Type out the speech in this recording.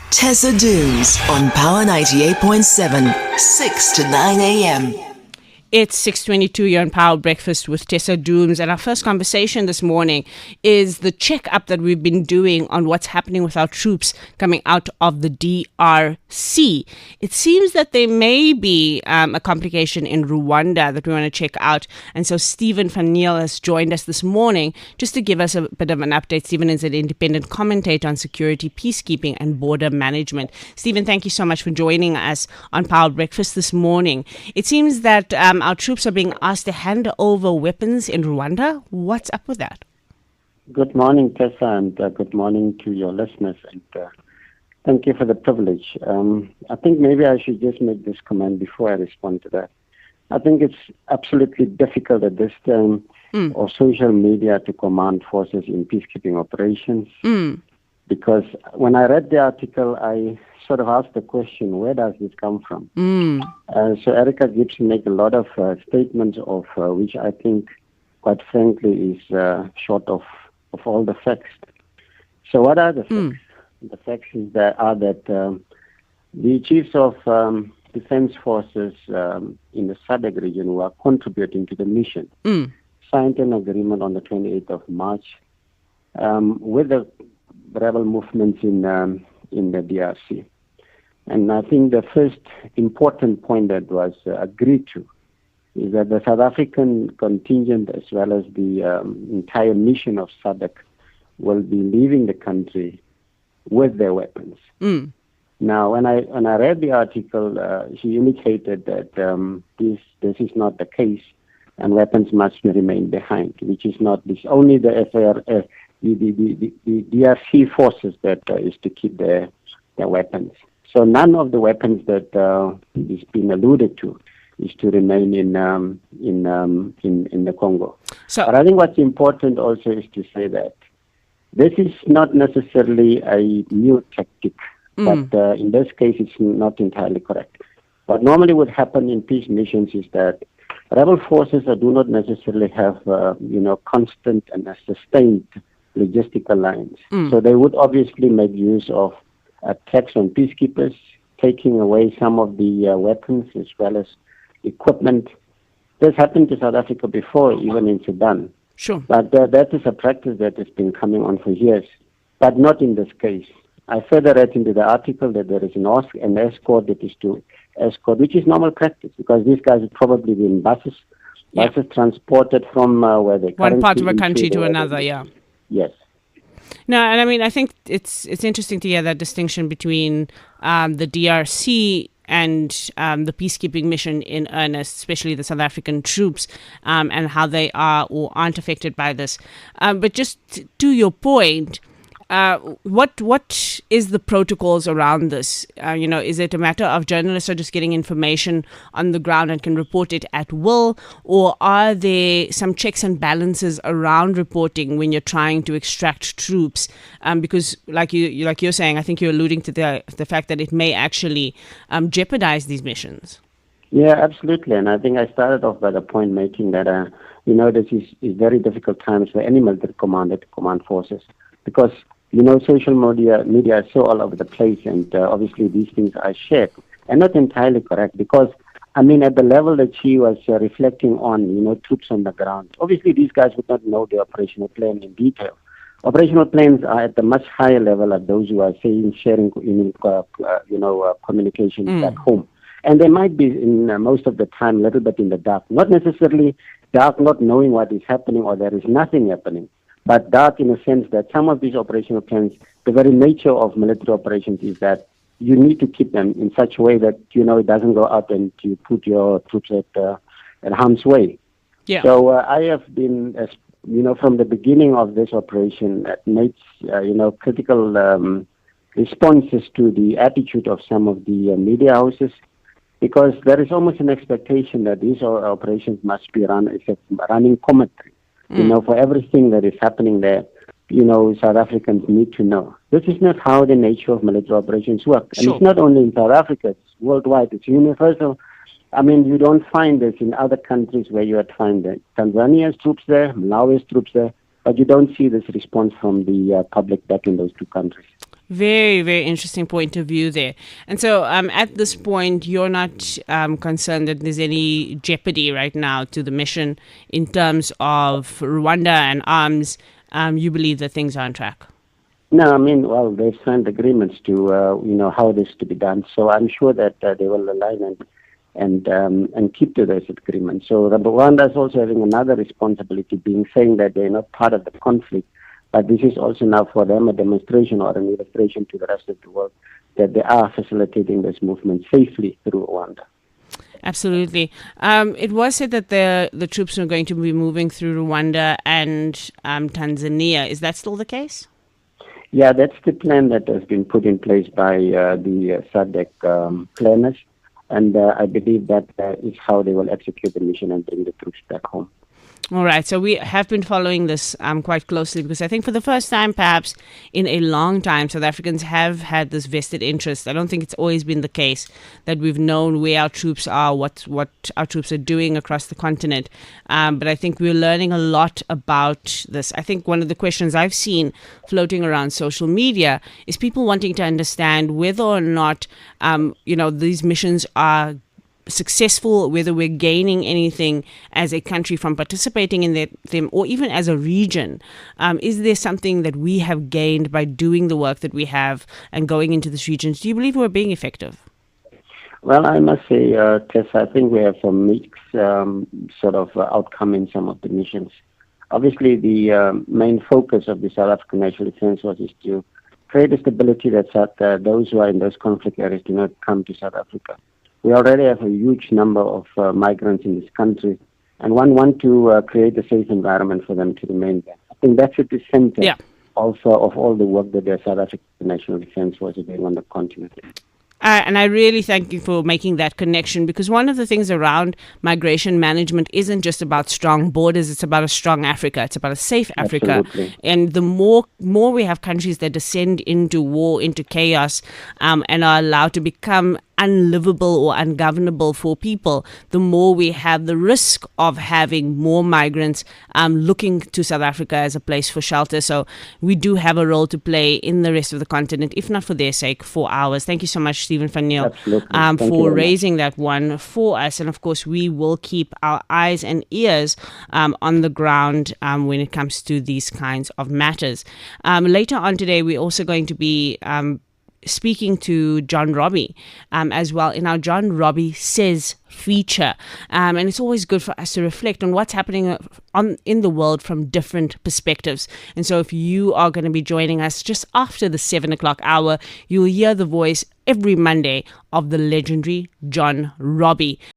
Tessa Dooms on Power 98.7, 6 to 9 a.m. It's 6:22. You're on Power Breakfast with Tessa Dooms, and our first conversation this morning is the check-up that we've been doing on what's happening with our troops coming out of the DRC. It seems that there may be a complication in Rwanda that we want to check out, and so Stephen van Neel has joined us this morning just to give us a bit of an update. Stephen is an independent commentator on security, peacekeeping, and border management. Stephen, thank you so much for joining us on Power Breakfast this morning. It seems that our troops are being asked to hand over weapons in Rwanda. What's up with that? Good morning, Tessa, and good morning to your listeners. And thank you for the privilege. I think maybe I should just make this comment before I respond to that. I think it's absolutely difficult at this time of social media to command forces in peacekeeping operations. Because when I read the article, I sort of asked the question, where does this come from? So Erica Gibson made a lot of statements of which I think, quite frankly, is short of all the facts. So what are the facts? The facts are that the chiefs of defense forces in the SADC region who are contributing to the mission signed an agreement on the 28th of March with the rebel movements in the DRC. And I think the first important point that was agreed to is that the South African contingent as well as the entire mission of SADC will be leaving the country with their weapons. Now, when I read the article, she indicated that this is not the case and weapons must remain behind, which is not this. Only the the DRC forces that is to keep their weapons. So none of the weapons that is being alluded to is to remain in the Congo. But I think what's important also is to say that this is not necessarily a new tactic, but in this case it's not entirely correct. What normally would happen in peace missions is that rebel forces do not necessarily have constant and sustained logistical lines. So they would obviously make use of attacks on peacekeepers, taking away some of the weapons as well as equipment. This happened to South Africa before, even in Sudan. Sure. But that is a practice that has been coming on for years, but not in this case. I further read into the article that there is an escort that is to escort, which is normal practice because these guys would probably be in buses transported from where they one part of a country to another, Yes. No, and I mean, I think it's interesting to hear that distinction between the DRC and the peacekeeping mission in earnest, especially the South African troops, and how they are or aren't affected by this. But just to your point, what is the protocols around this? Is it a matter of journalists are just getting information on the ground and can report it at will, or are there some checks and balances around reporting when you're trying to extract troops? Because, like you're saying, I think you're alluding to the fact that it may actually jeopardize these missions. Yeah, absolutely. And I think I started off by the point making that this is very difficult times for any military commander to command forces because social media is so all over the place, and obviously these things are shared and not entirely correct because, at the level that she was reflecting on, troops on the ground, obviously these guys would not know the operational plan in detail. Operational plans are at a much higher level of those who are sharing communication back home. And they might be, in most of the time, a little bit in the dark. Not necessarily dark, not knowing what is happening or there is nothing happening. But dark in a sense that some of these operational plans, the very nature of military operations is that you need to keep them in such a way that, it doesn't go out and you put your troops at harm's way. Yeah. So I have been, from the beginning of this operation, made, critical responses to the attitude of some of the media houses because there is almost an expectation that these operations must be run as a running commentary. For everything that is happening there, South Africans need to know. This is not how the nature of military operations work. And it's not only in South Africa, it's worldwide, it's universal. You don't find this in other countries where you would find Tanzania's troops there, Malawi's troops there, but you don't see this response from the public back in those two countries. Very, very interesting point of view there. And so at this point, you're not concerned that there's any jeopardy right now to the mission in terms of Rwanda and arms. You believe that things are on track? No, I mean, well, they've signed agreements to, how this to be done. So I'm sure that they will align and keep to those agreements. So Rwanda is also having another responsibility, saying that they're not part of the conflict. But this is also now for them a demonstration or an illustration to the rest of the world that they are facilitating this movement safely through Rwanda. Absolutely. It was said that the troops are going to be moving through Rwanda and Tanzania. Is that still the case? Yeah, that's the plan that has been put in place by the SADC planners. And I believe that is how they will execute the mission and bring the troops back home. All right. So we have been following this quite closely because I think for the first time, perhaps in a long time, South Africans have had this vested interest. I don't think it's always been the case that we've known where our troops are, what our troops are doing across the continent. But I think we're learning a lot about this. I think one of the questions I've seen floating around social media is people wanting to understand whether or not, these missions are successful, whether we're gaining anything as a country from participating in them or even as a region. Is there something that we have gained by doing the work that we have and going into these regions? Do you believe we're being effective? Well, I must say, Tessa, I think we have some mixed outcome in some of the missions. Obviously, the main focus of the South African National Defense Force is to create a stability that those who are in those conflict areas do not come to South Africa. We already have a huge number of migrants in this country, and one want to create a safe environment for them to remain there. I think that's at the center also of all the work that the South African National Defense Force is doing on the continent. And I really thank you for making that connection, because one of the things around migration management isn't just about strong borders, it's about a strong Africa, it's about a safe Africa. Absolutely. And the more we have countries that descend into war, into chaos, and are allowed to become unlivable or ungovernable for people, the more we have the risk of having more migrants looking to South Africa as a place for shelter. So we do have a role to play in the rest of the continent, if not for their sake, for ours. Thank you so much, Stephen van Neel, for raising that one for us. And of course, we will keep our eyes and ears on the ground when it comes to these kinds of matters. Later on today, we're also going to be speaking to John Robbie as well in our John Robbie Says feature. And it's always good for us to reflect on what's happening in the world from different perspectives. And so if you are going to be joining us just after the 7 o'clock hour, you'll hear the voice every Monday of the legendary John Robbie.